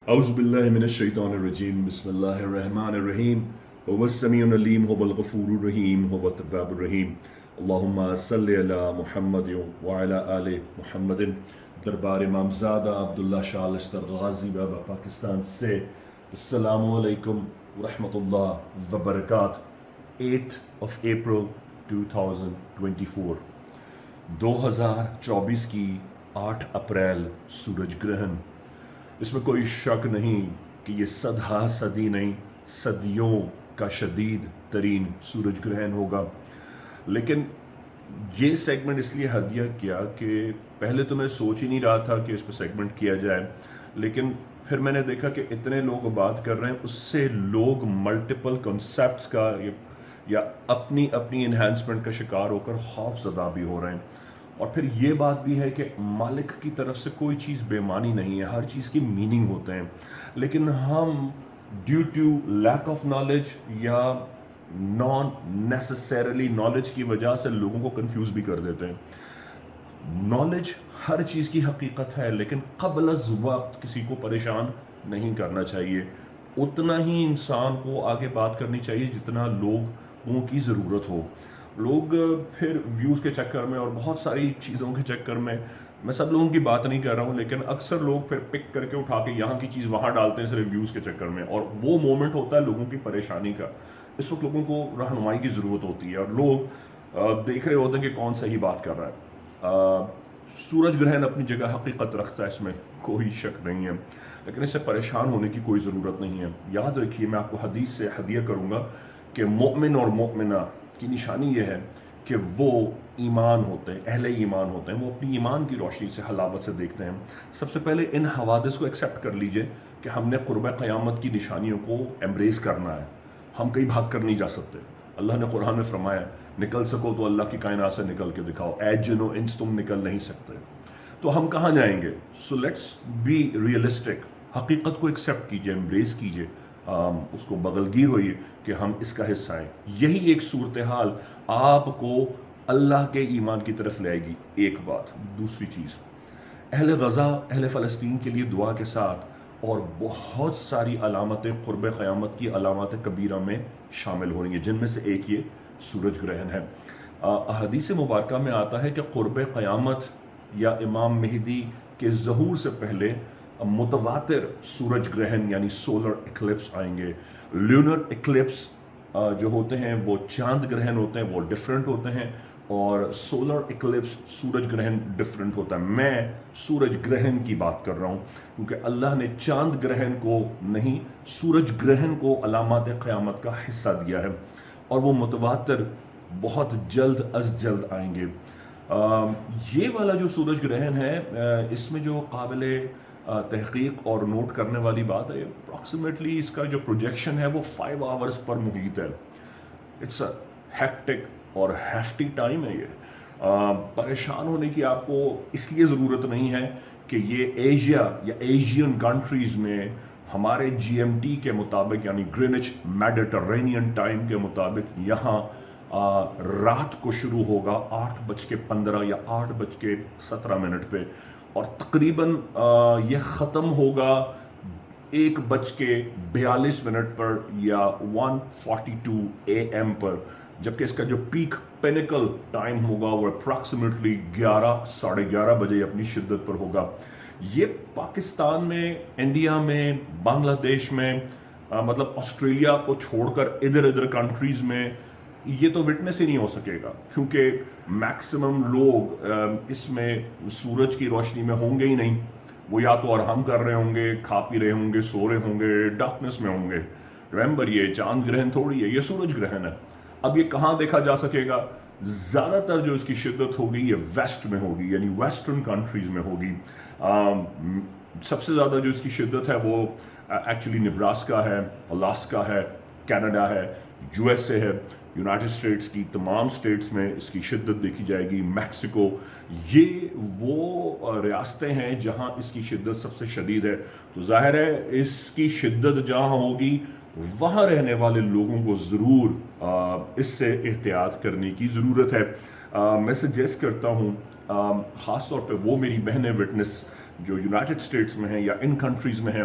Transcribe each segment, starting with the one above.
أعوذ بالله من الشيطان الرجيم بسم الله الرحمن الرحيم هو السميع العليم هو الغفور الرحيم هو التواب الرحيم اللهم صل على محمد وعلى آل محمد دربار امام زادہ عبداللہ شاہ لشکر غازی بابا پاکستان سے السلام علیکم ورحمۃ اللہ وبرکاتہ 8 اپریل 2024 2024 کی 8 اپریل سورج گرہن. اس میں کوئی شک نہیں کہ یہ صدی نہیں صدیوں کا شدید ترین سورج گرہن ہوگا. لیکن یہ سیگمنٹ اس لیے ہدیہ کیا کہ پہلے تو میں سوچ ہی نہیں رہا تھا کہ اس پہ سیگمنٹ کیا جائے، لیکن پھر میں نے دیکھا کہ اتنے لوگ بات کر رہے ہیں، اس سے لوگ ملٹیپل کنسیپٹس کا یا اپنی انہینسمنٹ کا شکار ہو کر خوف زدہ بھی ہو رہے ہیں. اور پھر یہ بات بھی ہے کہ مالک کی طرف سے کوئی چیز بے معنی نہیں ہے، ہر چیز کی میننگ ہوتے ہیں، لیکن ہم due to lack of knowledge یا نان نیسسریلی نالج کی وجہ سے لوگوں کو کنفیوز بھی کر دیتے ہیں. نالج ہر چیز کی حقیقت ہے، لیکن قبل از وقت کسی کو پریشان نہیں کرنا چاہیے. اتنا ہی انسان کو آگے بات کرنی چاہیے جتنا لوگوں کی ضرورت ہو. لوگ پھر ویوز کے چکر میں اور بہت ساری چیزوں کے چکر میں سب لوگوں کی بات نہیں کر رہا ہوں، لیکن اکثر لوگ پھر پک کر کے اٹھا کے یہاں کی چیز وہاں ڈالتے ہیں صرف ویوز کے چکر میں، اور وہ مومنٹ ہوتا ہے لوگوں کی پریشانی کا. اس وقت لوگوں کو رہنمائی کی ضرورت ہوتی ہے اور لوگ دیکھ رہے ہوتے ہیں کہ کون صحیح بات کر رہا ہے. سورج گرہن اپنی جگہ حقیقت رکھتا ہے، اس میں کوئی شک نہیں ہے، لیکن اس سے پریشان ہونے کی کوئی ضرورت نہیں ہے. یاد رکھیے، میں آپ کو حدیث سے ہدیہ کروں گا کہ مومن اور مومنہ کی نشانی یہ ہے کہ وہ ایمان ہوتے ہیں، اہل ایمان ہوتے ہیں، وہ اپنی ایمان کی روشنی سے حلاوت سے دیکھتے ہیں. سب سے پہلے ان حوادث کو ایکسیپٹ کر لیجئے کہ ہم نے قرب قیامت کی نشانیوں کو ایمبریس کرنا ہے. ہم کہیں بھاگ کر نہیں جا سکتے. اللہ نے قرآن میں فرمایا نکل سکو تو اللہ کی کائنات سے نکل کے دکھاؤ، اے جن و انس تم نکل نہیں سکتے. تو ہم کہاں جائیں گے؟ So let's be realistic. حقیقت کو ایکسیپٹ کیجئے، ایمبریس کیجئے، اس کو بغلگیر ہوئیے کہ ہم اس کا حصہ ہیں. یہی ایک صورتحال آپ کو اللہ کے ایمان کی طرف لے آئے گی. ایک بات. دوسری چیز، اہل غزہ، اہل فلسطین کے لیے دعا کے ساتھ اور بہت ساری علامتیں قرب قیامت کی علامات کبیرہ میں شامل ہو رہی ہیں، جن میں سے ایک یہ سورج گرہن ہے. احادیث مبارکہ میں آتا ہے کہ قرب قیامت یا امام مہدی کے ظہور سے پہلے متواتر سورج گرہن یعنی سولر ایکلپس آئیں گے. لونر ایکلپس جو ہوتے ہیں وہ چاند گرہن ہوتے ہیں، وہ ڈیفرنٹ ہوتے ہیں، اور سولر ایکلپس سورج گرہن ڈیفرنٹ ہوتا ہے. میں سورج گرہن کی بات کر رہا ہوں کیونکہ اللہ نے چاند گرہن کو نہیں، سورج گرہن کو علامات قیامت کا حصہ دیا ہے، اور وہ متواتر بہت جلد از جلد آئیں گے. یہ والا جو سورج گرہن ہے، اس میں جو قابل تحقیق اور نوٹ کرنے والی بات ہے، اپروکسیمیٹلی اس کا جو پروجیکشن ہے وہ 5 آورز پر محیط ہے. اٹس اے ہیکٹک اور ہیفٹی ٹائم ہے. یہ پریشان ہونے کی آپ کو اس لیے ضرورت نہیں ہے کہ یہ ایشیا یا ایشین کنٹریز میں ہمارے جی ایم ٹی کے مطابق یعنی گرینچ میڈیٹرینین ٹائم کے مطابق یہاں رات کو شروع ہوگا 8:15 یا 8:17 پہ، اور تقریباً یہ ختم ہوگا 1:42 پر یا 1:42 AM پر، جبکہ اس کا جو پیک پینیکل ٹائم ہوگا وہ اپروکسیمیٹلی 11-11:30 بجے اپنی شدت پر ہوگا. یہ پاکستان میں، انڈیا میں، بنگلہ دیش میں، مطلب آسٹریلیا کو چھوڑ کر ادھر کنٹریز میں یہ تو وٹنس ہی نہیں ہو سکے گا، کیونکہ میکسیمم لوگ اس میں سورج کی روشنی میں ہوں گے ہی نہیں. وہ یا تو آرام کر رہے ہوں گے، کھا پی رہے ہوں گے، سو رہے ہوں گے، ڈارکنس میں ہوں گے. ریمبر، یہ چاند گرہن تھوڑی ہے، یہ سورج گرہن ہے. اب یہ کہاں دیکھا جا سکے گا؟ زیادہ تر جو اس کی شدت ہوگی یہ ویسٹ میں ہوگی، یعنی ویسٹرن کنٹریز میں ہوگی. سب سے زیادہ جو اس کی شدت ہے وہ ایکچولی نبراسکا ہے، الاسکا ہے، کینیڈا ہے، یو ایس اے ہے. یونائٹڈ اسٹیٹس کی تمام سٹیٹس میں اس کی شدت دیکھی جائے گی. میکسیکو، یہ وہ ریاستیں ہیں جہاں اس کی شدت سب سے شدید ہے. تو ظاہر ہے اس کی شدت جہاں ہوگی وہاں رہنے والے لوگوں کو ضرور اس سے احتیاط کرنے کی ضرورت ہے. میں سجیسٹ کرتا ہوں، خاص طور پہ وہ میری بہنیں وٹنس جو یونائٹڈ اسٹیٹس میں ہیں یا ان کنٹریز میں ہیں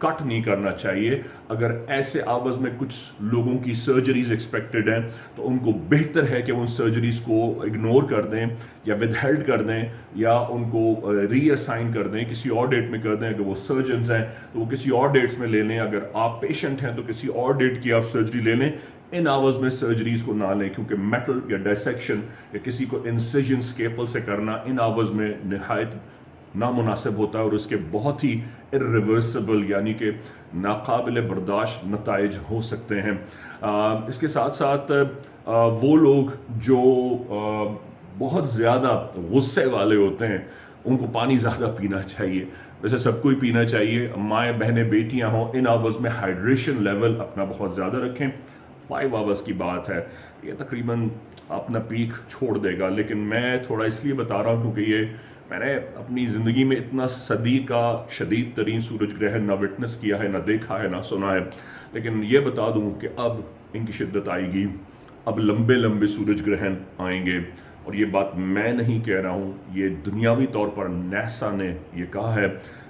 کٹ نہیں کرنا چاہیے. اگر ایسے آواز میں کچھ لوگوں کی سرجریز ایکسپیکٹڈ ہیں تو ان کو بہتر ہے کہ وہ ان سرجریز کو اگنور کر دیں یا ود ہیلڈ کر دیں یا ان کو ری اسائن کر دیں, کسی اور ڈیٹ میں کر دیں. اگر وہ سرجنز ہیں تو وہ کسی اور ڈیٹس میں لے لیں. اگر آپ پیشنٹ ہیں تو کسی اور ڈیٹ کی آپ سرجری لے لیں. ان آورز میں سرجریز کو نہ لیں کیونکہ میٹل یا ڈائسیکشن یا کسی کو انسیجن اسکیپل سے کرنا ان آورز میں نہایت نامناسب ہوتا ہے اور اس کے بہت ہی irreversible یعنی کہ ناقابل برداشت نتائج ہو سکتے ہیں. اس کے ساتھ ساتھ وہ لوگ جو بہت زیادہ غصے والے ہوتے ہیں ان کو پانی زیادہ پینا چاہیے. ویسے سب کو ہی پینا چاہیے, مائیں بہنیں بیٹیاں ہوں, ان آورز میں ہائیڈریشن لیول اپنا بہت زیادہ رکھیں. 5 آورز کی بات ہے, یہ تقریباً اپنا پیک چھوڑ دے گا. لیکن میں تھوڑا اس لیے بتا رہا ہوں کیونکہ یہ میں نے اپنی زندگی میں اتنا صدی کا شدید ترین سورج گرہن نہ وٹنس کیا ہے, نہ دیکھا ہے, نہ سنا ہے. لیکن یہ بتا دوں کہ اب ان کی شدت آئے گی, اب لمبے لمبے سورج گرہن آئیں گے. اور یہ بات میں نہیں کہہ رہا ہوں, یہ دنیاوی طور پر نیسا نے یہ کہا ہے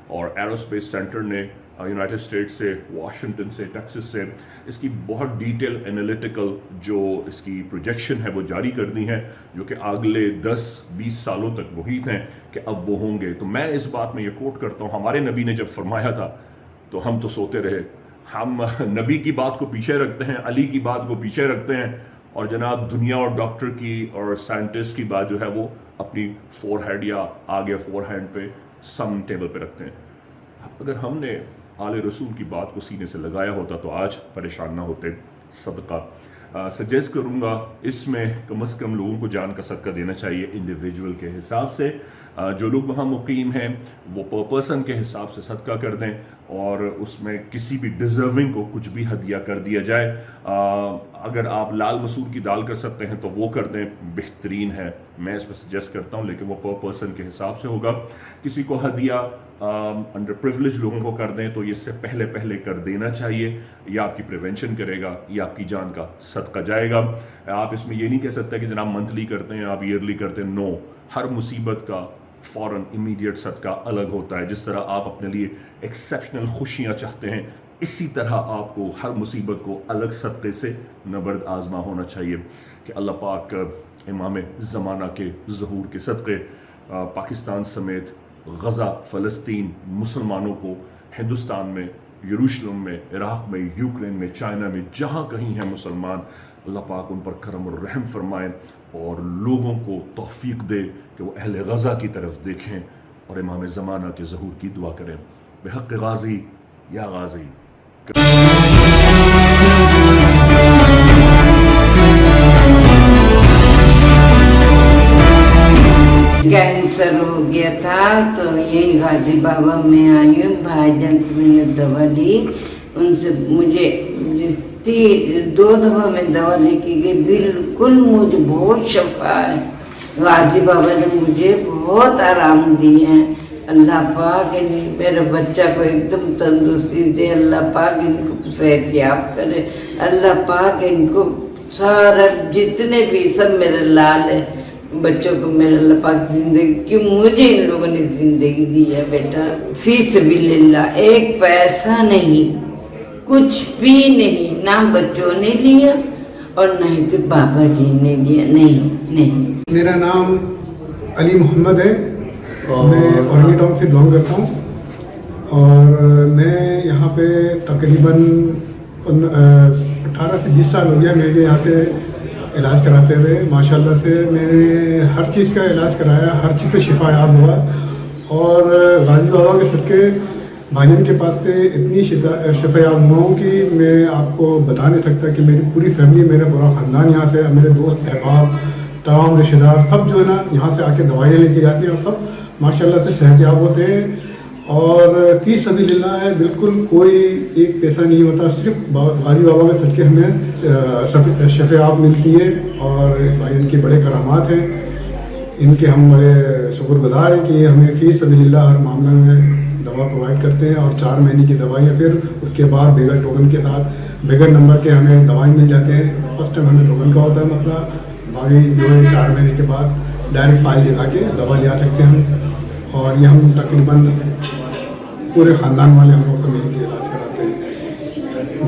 اور ایروسپیس سینٹر نے یونائٹڈ اسٹیٹ سے, واشنگٹن سے, ٹیکسس سے اس کی بہت ڈیٹیل انالیٹیکل جو اس کی پروجیکشن ہے وہ جاری کر دی ہیں جو کہ اگلے 10-20 سالوں تک محیط ہیں کہ اب وہ ہوں گے. تو میں اس بات میں یہ کوٹ کرتا ہوں, ہمارے نبی نے جب فرمایا تھا تو ہم تو سوتے رہے. ہم نبی کی بات کو پیچھے رکھتے ہیں, علی کی بات کو پیچھے رکھتے ہیں اور جناب دنیا اور ڈاکٹر کی اور سائنٹسٹ کی بات جو ہے وہ اپنی فور ہیڈ یا آگے فور ہینڈ پہ سم ٹیبل پہ رکھتے ہیں. اگر ہم نے آل رسول کی بات کو سینے سے لگایا ہوتا تو آج پریشان نہ ہوتے. صدقہ سجیسٹ کروں گا اس میں کم از کم لوگوں کو جان کا صدقہ دینا چاہیے انڈیویجول کے حساب سے. جو لوگ وہاں مقیم ہیں وہ پر پرسن کے حساب سے صدقہ کر دیں اور اس میں کسی بھی ڈیزرونگ کو کچھ بھی ہدیہ کر دیا جائے. اگر آپ لال مسور کی دال کر سکتے ہیں تو وہ کر دیں, بہترین ہے. میں اس پہ سجیسٹ کرتا ہوں لیکن وہ پر پرسن کے حساب سے ہوگا. کسی کو ہدیہ انڈر پریولیج لوگوں کو کر دیں تو یہ اس سے پہلے کر دینا چاہیے. یہ آپ کی پریونشن کرے گا, یہ آپ کی جان کا صدقہ جائے گا. آپ اس میں یہ نہیں کہہ سکتے کہ جناب منتھلی کرتے ہیں, آپ ایئرلی کرتے ہیں. نو, ہر مصیبت کا فوراً امیڈیٹ صدقہ الگ ہوتا ہے. جس طرح آپ اپنے لیے ایکسیپشنل خوشیاں چاہتے ہیں اسی طرح آپ کو ہر مصیبت کو الگ صدقے سے نبرد آزما ہونا چاہیے. کہ اللہ پاک امام زمانہ کے ظہور کے صدقے پاکستان سمیت غزہ, فلسطین, مسلمانوں کو ہندوستان میں, یروشلم میں, عراق میں, یوکرین میں, چائنا میں, جہاں کہیں ہیں مسلمان, اللہ پاک ان پر کرم اور رحم فرمائے اور لوگوں کو توفیق دے کہ وہ اہل غزہ کی طرف دیکھیں اور امام زمانہ کے ظہور کی دعا کریں. بحق غازی یا غازی. کینسر ہو گیا تھا تو یہی غازی بابا میں آئی ہوں. بھائی جان سے میں نے دوا لی, ان سے مجھے 2 دفعہ میں دوا لے کے گئی, بالکل مجھے بہت شفا ہے. غازی بابا نے مجھے بہت آرام دیے ہیں. اللہ پاک میرے بچہ کو ایک دم تندرستی دے, اللہ پاک ان کو صحت یاب کرے, اللہ پاک ان کو سارا جتنے بھی سب میرے لال ہے بچوں کو میرے اللہ پاک زندگی کی, مجھے ان لوگوں نے زندگی دی ہے بیٹا فی سبیل اللہ. ایک پیسہ نہیں, کچھ بھی نہیں, نہ بچوں نے لیا اور نہ ہی تو بابا جی نے لیا. نہیں. میرا نام علی محمد ہے, میں اورنگی ٹاؤن سے بلانگ کرتا ہوں اور میں یہاں پہ تقریباً 18 سے 20 سال ہو گیا میرے یہاں سے علاج کراتے ہوئے. ماشاءاللہ سے میں نے ہر چیز کا علاج کرایا, ہر چیز سے شفا یاب ہوا اور غازی بابا کے صدقے بھائی جان کے پاس سے اتنی شفا یاب ہوا ہوں کہ میں آپ کو بتا نہیں سکتا کہ میری پوری فیملی, میرا پورا خاندان یہاں سے, میرے دوست احباب تمام رشتہ دار سب جو ہے نا یہاں سے آ کے دوائیاں لے کے جاتے ہیں اور سب ماشاءاللہ سے صحت یاب ہوتے ہیں اور فی سبیل اللہ ہے. بالکل کوئی ایک پیسہ نہیں ہوتا, صرف غازی بابا کے صدقے ہمیں شفا یاب ملتی ہے اور بھائی ان کے بڑے کرامات ہیں. ان کے ہم بڑے شکر گزار ہیں کہ یہ ہمیں فی سبیل اللہ ہر معاملے میں دوا پرووائڈ کرتے ہیں اور 4 مہینے کی دوائیاں, پھر اس کے بعد بغیر ٹوکن کے ساتھ بغیر نمبر کے ہمیں دوائیں مل جاتے ہیں. فرسٹ ٹائم ہمیں ٹوکن کا ہوتا ہے مسئلہ, باقی جو ہے 4 مہینے کے بعد ڈائریکٹ فائل دکھا کے دوا لے آ سکتے ہیں ہم. اور یہ ہم تقریباً پورے خاندان والے ہم لوگ کا مل کے علاج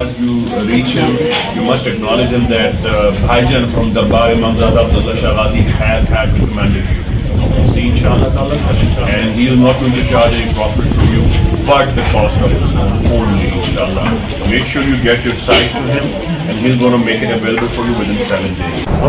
As you reach him, you must acknowledge him that Bhaijan from Darbar Imam Zada ABDULAH Shah Ghazi had recommended you. See, inshallah ta'ala, and he is not going to charge any profit from you, but the cost of his own only, inshallah. Make sure you get your size to him, and he's going to make it available for you within 7 days.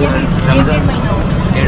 1.5